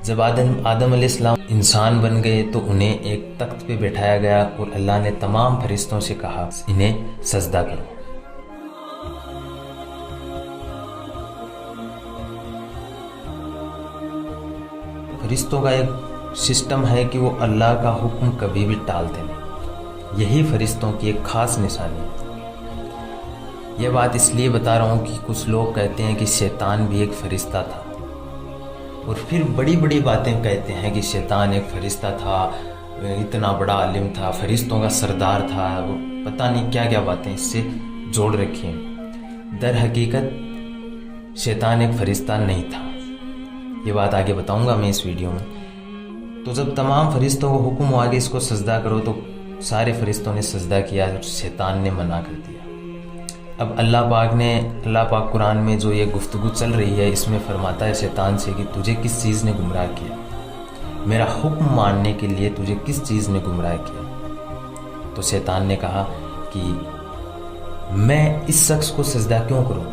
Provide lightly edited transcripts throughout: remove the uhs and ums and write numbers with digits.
جب آدم علیہ السلام انسان بن گئے تو انہیں ایک تخت پہ بٹھایا گیا اور اللہ نے تمام فرشتوں سے کہا انہیں سجدہ کرو۔ فرشتوں کا ایک سسٹم ہے کہ وہ اللہ کا حکم کبھی بھی ٹالتے نہیں، یہی فرشتوں کی ایک خاص نشانی ہے۔ یہ بات اس لیے بتا رہا ہوں کہ کچھ لوگ کہتے ہیں کہ شیطان بھی ایک فرشتہ تھا، اور پھر بڑی بڑی باتیں کہتے ہیں کہ شیطان ایک فرشتہ تھا، اتنا بڑا عالم تھا، فرشتوں کا سردار تھا، وہ پتہ نہیں کیا کیا باتیں اس سے جوڑ رکھی ہیں۔ در حقیقت شیطان ایک فرشتہ نہیں تھا، یہ بات آگے بتاؤں گا میں اس ویڈیو میں۔ تو جب تمام فرشتوں کو حکم ہوا کہ اس کو سجدہ کرو تو سارے فرشتوں نے سجدہ کیا، شیطان نے منع کر دیا۔ اب اللہ پاک قرآن میں جو یہ گفتگو چل رہی ہے اس میں فرماتا ہے شیطان سے کہ تجھے کس چیز نے گمراہ کیا، میرا حکم ماننے کے لیے تجھے کس چیز نے گمراہ کیا؟ تو شیطان نے کہا کہ میں اس شخص کو سجدہ کیوں کروں،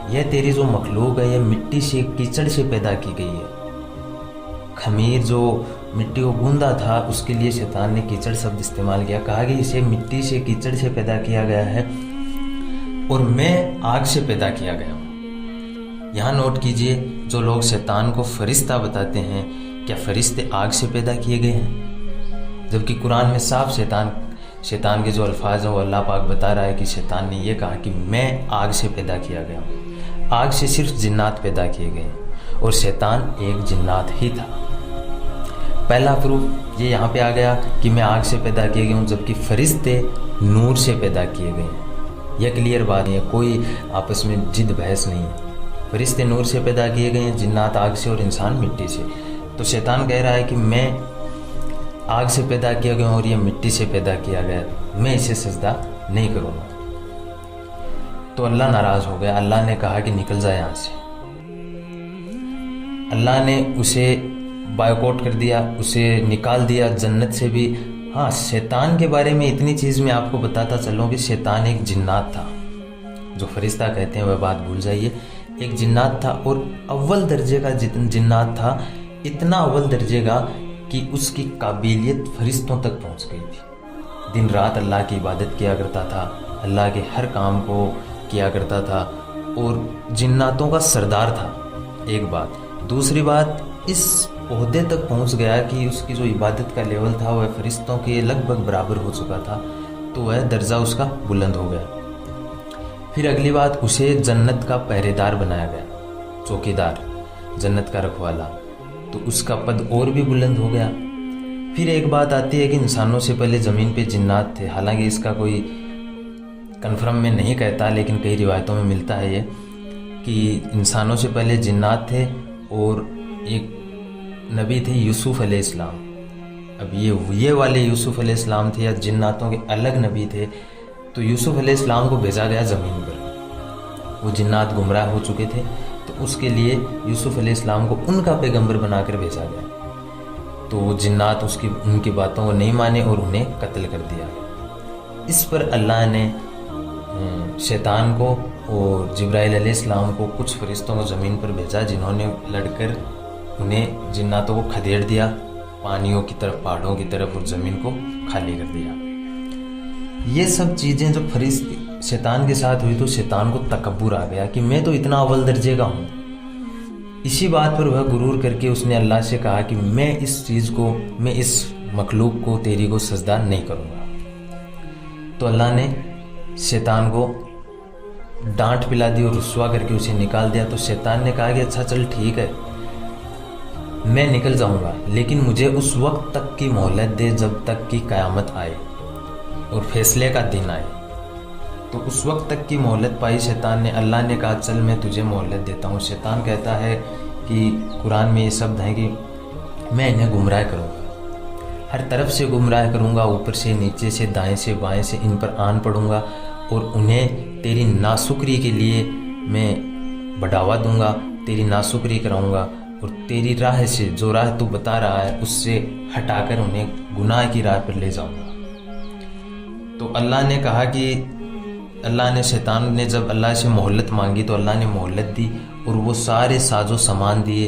یہ تیری جو مخلوق ہے یہ مٹی سے کیچڑ سے پیدا کی گئی ہے۔ خمیر جو مٹی کو گوندا تھا اس کے لیے شیطان نے کیچڑ شبد استعمال کیا، کہا کہ اسے مٹی سے کیچڑ سے پیدا کیا گیا ہے اور میں آگ سے پیدا کیا گیا ہوں۔ یہاں نوٹ کیجئے، جو لوگ شیطان کو فرشتہ بتاتے ہیں، کیا فرشتے آگ سے پیدا کیے گئے ہیں؟ جبکہ قرآن میں صاف شیطان کے جو الفاظ ہیں وہ اللہ پاک بتا رہا ہے کہ شیطان نے یہ کہا کہ میں آگ سے پیدا کیا گیا ہوں۔ آگ سے صرف جنات پیدا کیے گئے ہیں اور شیطان ایک جنات ہی تھا۔ پہلا پروف یہ یہاں پہ آ گیا کہ میں آگ سے پیدا کیے گئے ہوں، جبکہ فرشتے نور سے پیدا کیے گئے ہیں۔ یہ کلیئر بات ہے، کوئی آپس میں جد بحث نہیں ہے۔ فرشتے نور سے پیدا کیے گئے ہیں، جنات آگ سے اور انسان مٹی سے۔ تو شیطان کہہ رہا ہے کہ میں آگ سے پیدا کیا گیا ہوں اور یہ مٹی سے پیدا کیا گیا، میں اسے سجدہ نہیں کروں گا۔ تو اللہ ناراض ہو گیا، اللہ نے کہا کہ نکل جائے یہاں سے۔ اللہ نے اسے بائیکاٹ کر دیا، اسے نکال دیا جنت سے بھی۔ ہاں، شیطان کے بارے میں اتنی چیز میں آپ کو بتاتا چلوں کہ شیطان ایک جنات تھا، جو فرشتہ کہتے ہیں وہ بات بھول جائیے، ایک جنات تھا اور اول درجے کا جنات تھا، اتنا اول درجے کا کہ اس کی قابلیت فرشتوں تک پہنچ گئی تھی۔ دن رات اللہ کی عبادت کیا کرتا تھا، اللہ کے ہر کام کو کیا کرتا تھا اور جناتوں کا سردار تھا، ایک بات۔ دوسری بات، اس عہدے تک پہنچ گیا کہ اس کی جو عبادت کا لیول تھا وہ فرشتوں کے لگ بھگ برابر ہو چکا تھا، تو وہ درجہ اس کا بلند ہو گیا۔ پھر اگلی بات، اسے جنت کا پہرے دار بنایا گیا، چوکیدار، جنت کا رکھوالا، تو اس کا پد اور بھی بلند ہو گیا۔ پھر ایک بات آتی ہے کہ انسانوں سے پہلے زمین پہ جنات تھے، حالانکہ اس کا کوئی کنفرم میں نہیں کہتا، لیکن کئی روایتوں میں ملتا ہے یہ کہ انسانوں سے پہلے جنات تھے اور ایک نبی تھے یوسف علیہ السلام۔ اب یہ والے یوسف علیہ السلام تھے یا جناتوں کے الگ نبی تھے؟ تو یوسف علیہ السلام کو بھیجا گیا زمین پر، وہ جنات گمراہ ہو چکے تھے، تو اس کے لیے یوسف علیہ السلام کو ان کا پیغمبر بنا کر بھیجا گیا، تو وہ جنات ان کی باتوں کو نہیں مانے اور انہیں قتل کر دیا۔ اس پر اللہ نے شیطان کو اور جبرائیل علیہ السلام کو کچھ فرشتوں کو زمین پر بھیجا، جنہوں نے لڑ کر انہیں جناتوں کو کھدیڑ دیا پانیوں کی طرف، پہاڑوں کی طرف، اور زمین کو خالی کر دیا۔ یہ سب چیزیں جب شیطان کے ساتھ ہوئی تو شیطان کو تکبر آ گیا کہ میں تو اتنا اول درجے کا ہوں۔ اسی بات پر وہ غرور کر کے اس نے اللہ سے کہا کہ میں اس مخلوق کو تیری کو سجدہ نہیں کروں گا۔ تو اللہ نے شیطان کو ڈانٹ پلا دی اور رسوا کر کے اسے نکال دیا۔ تو شیطان نے کہا کہ اچھا چل ٹھیک ہے، میں نکل جاؤں گا، لیکن مجھے اس وقت تک کی مہلت دے جب تک کہ قیامت آئے اور فیصلے کا دن آئے۔ تو اس وقت تک کی مہلت پائی شیطان نے۔ اللہ نے کہا چل میں تجھے مہلت دیتا ہوں۔ شیطان کہتا ہے کہ قرآن میں یہ شبد ہیں کہ میں انہیں گمراہ کروں گا، ہر طرف سے گمراہ کروں گا، اوپر سے نیچے سے دائیں سے بائیں سے ان پر آن پڑوں گا اور انہیں تیری ناشکری کے لیے میں بڑھاوا دوں گا، تیری ناشکری کراؤں گا اور تیری راہ سے، جو راہ تو بتا رہا ہے، اس سے ہٹا کر انہیں گناہ کی راہ پر لے جاؤں گا۔ تو اللہ نے کہا کہ شیطان نے جب اللہ سے مہلت مانگی تو اللہ نے مہلت دی اور وہ سارے ساز و سامان دیے